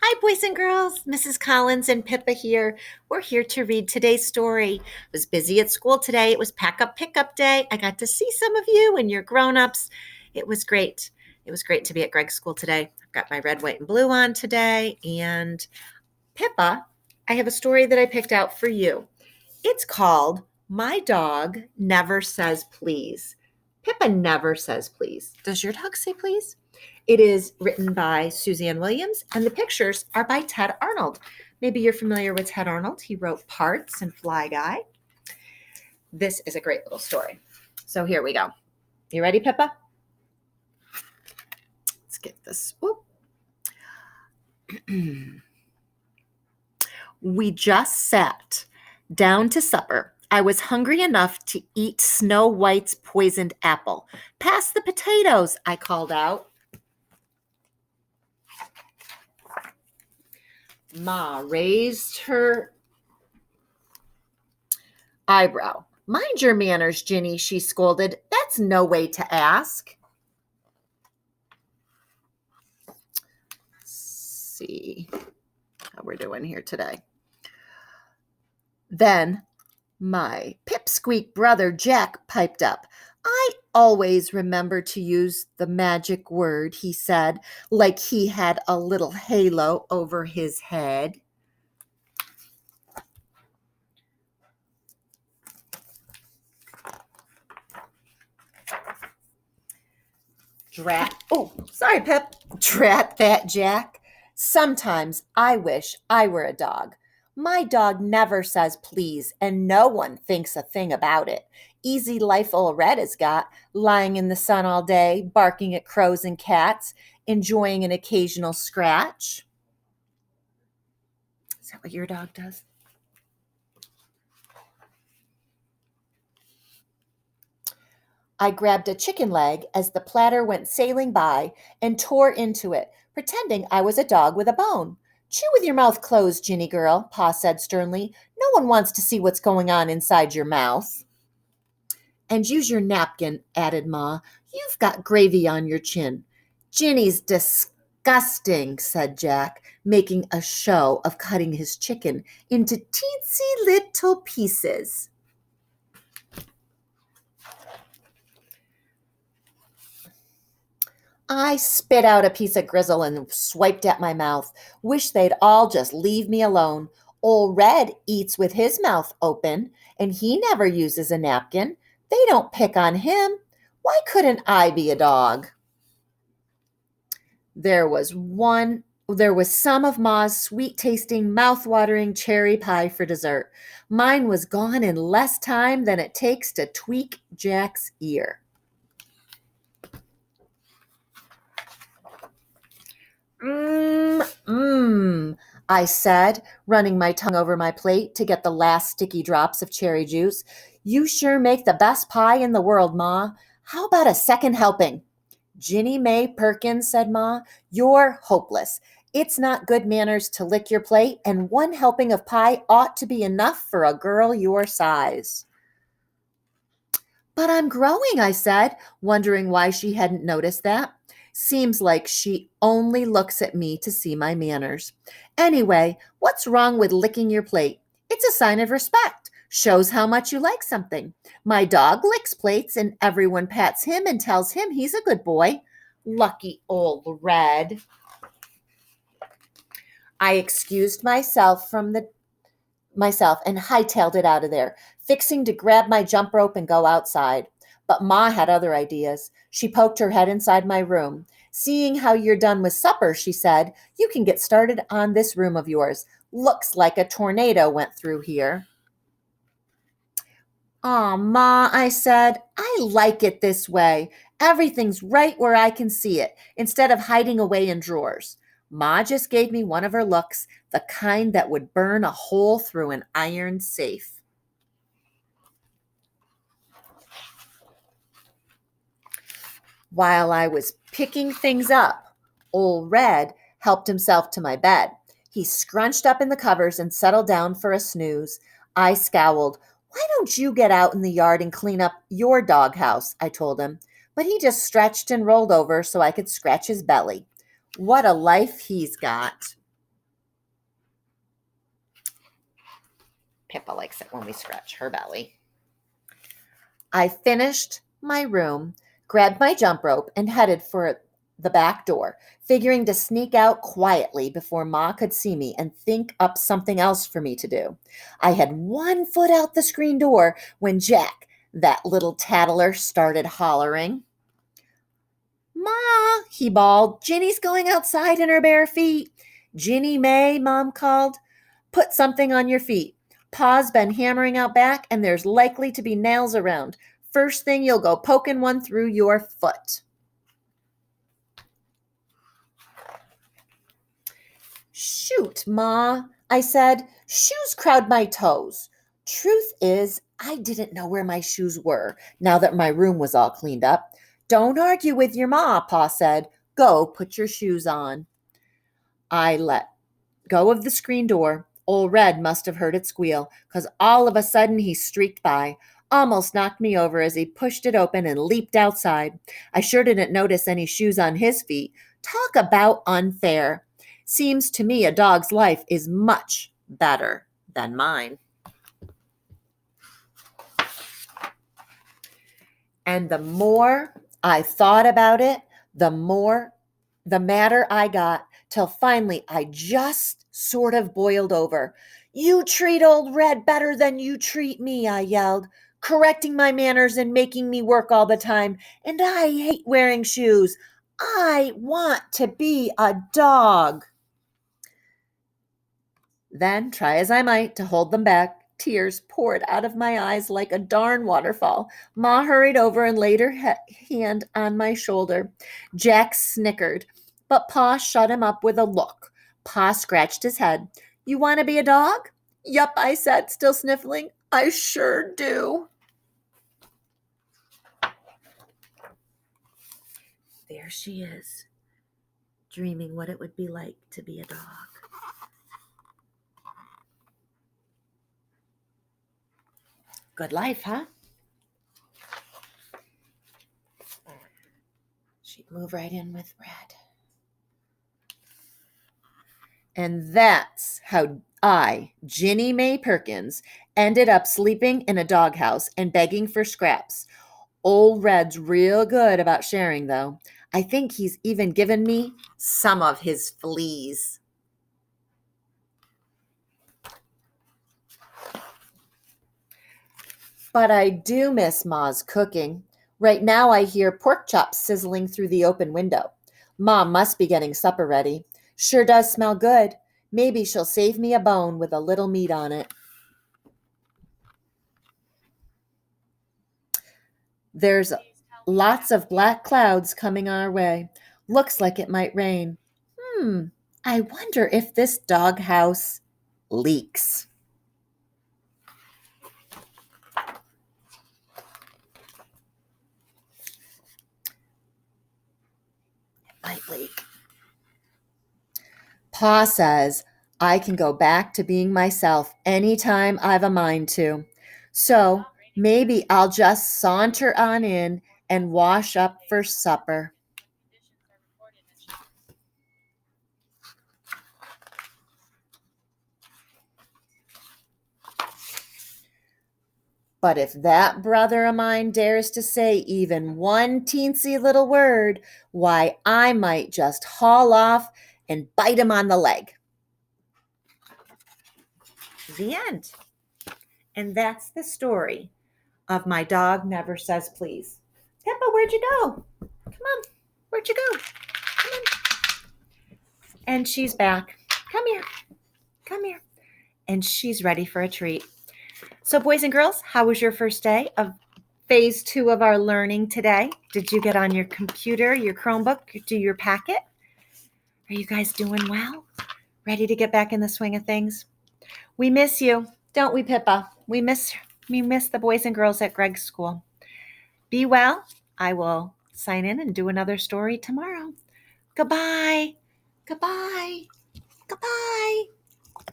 Hi, boys and girls. Mrs. Collins and Pippa here. We're here to read today's story. I was busy at school today. It was pack up, pick up day. I got to see some of you and your grown ups. It was great. It was great to be at Greg's school today. I've got my red, white, and blue on today. And Pippa, I have a story that I picked out for you. It's called My Dog Never Says Please. Pippa never says please. Does your dog say please? It is written by Suzanne Williams, and the pictures are by Ted Arnold. Maybe you're familiar with Ted Arnold. He wrote Parts and Fly Guy. This is a great little story. So here we go. You ready, Pippa? Let's get this. We just sat down to supper. I was hungry enough to eat Snow White's poisoned apple. Pass the potatoes, I called out. Ma raised her eyebrow. Mind your manners, Ginny, she scolded. That's no way to ask. Let's see how we're doing here today. Then my pipsqueak brother Jack piped up. I always remember to use the magic word, he said, like he had a little halo over his head. Sorry, Pip. Drat that, Jack. Sometimes I wish I were a dog. My dog never says please, and no one thinks a thing about it. Easy life old Red has got, lying in the sun all day, barking at crows and cats, enjoying an occasional scratch. Is that what your dog does? I grabbed a chicken leg as the platter went sailing by and tore into it, pretending I was a dog with a bone. Chew with your mouth closed, Ginny girl, Pa said sternly. No one wants to see what's going on inside your mouth. And use your napkin, added Ma. You've got gravy on your chin. Ginny's disgusting, said Jack, making a show of cutting his chicken into teensy little pieces. I spit out a piece of grizzle and swiped at my mouth. Wish they'd all just leave me alone. Old Red eats with his mouth open, and he never uses a napkin. They don't pick on him. Why couldn't I be a dog? There was some of Ma's sweet-tasting, mouth-watering cherry pie for dessert. Mine was gone in less time than it takes to tweak Jack's ear. I said, running my tongue over my plate to get the last sticky drops of cherry juice. You sure make the best pie in the world, Ma. How about a second helping? Ginny Mae Perkins, said Ma, you're hopeless. It's not good manners to lick your plate, and one helping of pie ought to be enough for a girl your size. But I'm growing, I said, wondering why she hadn't noticed that. Seems like she only looks at me to see my manners. Anyway, what's wrong with licking your plate? It's a sign of respect. Shows how much you like something. My dog licks plates and everyone pats him and tells him he's a good boy. Lucky old Red. I excused myself and hightailed it out of there, fixing to grab my jump rope and go outside. But Ma had other ideas. She poked her head inside my room. Seeing how you're done with supper, she said, you can get started on this room of yours. Looks like a tornado went through here. Aw, Ma, I said, I like it this way. Everything's right where I can see it, instead of hiding away in drawers. Ma just gave me one of her looks, the kind that would burn a hole through an iron safe. While I was picking things up, old Red helped himself to my bed. He scrunched up in the covers and settled down for a snooze. I scowled. Why don't you get out in the yard and clean up your doghouse? I told him. But he just stretched and rolled over so I could scratch his belly. What a life he's got. Pippa likes it when we scratch her belly. I finished my room, grabbed my jump rope, and headed for the back door, figuring to sneak out quietly before Ma could see me and think up something else for me to do. I had one foot out the screen door when Jack, that little tattler, started hollering. Ma, he bawled, Ginny's going outside in her bare feet. Ginny May, Mom called, put something on your feet. Pa's been hammering out back, and there's likely to be nails around. First thing, you'll go poking one through your foot. Shoot, Ma, I said. Shoes crowd my toes. Truth is, I didn't know where my shoes were now that my room was all cleaned up. Don't argue with your Ma, Pa said. Go put your shoes on. I let go of the screen door. Old Red must have heard it squeal, because all of a sudden he streaked by, almost knocked me over as he pushed it open and leaped outside. I sure didn't notice any shoes on his feet. Talk about unfair. Seems to me a dog's life is much better than mine. And the more I thought about it, the madder I got, till finally I just sort of boiled over. You treat old Red better than you treat me, I yelled, correcting my manners and making me work all the time. And I hate wearing shoes. I want to be a dog. Then, try as I might to hold them back, tears poured out of my eyes like a darn waterfall. Ma hurried over and laid her hand on my shoulder. Jack snickered, but Pa shut him up with a look. Pa scratched his head. You want to be a dog? Yup, I said, still sniffling. I sure do. There she is, dreaming what it would be like to be a dog. Good life, huh? She'd move right in with Red. And that's how I, Ginny May Perkins, ended up sleeping in a doghouse and begging for scraps. Old Red's real good about sharing, though. I think he's even given me some of his fleas. But I do miss Ma's cooking. Right now I hear pork chops sizzling through the open window. Ma must be getting supper ready. Sure does smell good. Maybe she'll save me a bone with a little meat on it. There's lots of black clouds coming our way. Looks like it might rain. I wonder if this doghouse leaks. Might leak. Pa says I can go back to being myself anytime I've a mind to. So maybe I'll just saunter on in and wash up for supper. But if that brother of mine dares to say even one teensy little word, why, I might just haul off and bite him on the leg. The end. And that's the story of My Dog Never Says Please. Pippa, where'd you go? Come on. Where'd you go? Come on. And she's back. Come here. Come here. And she's ready for a treat. So, boys and girls, how was your first day of phase 2 of our learning today? Did you get on your computer, your Chromebook, do your packet? Are you guys doing well? Ready to get back in the swing of things? We miss you, don't we, Pippa? We miss the boys and girls at Greg's school. Be well. I will sign in and do another story tomorrow. Goodbye. Goodbye. Goodbye.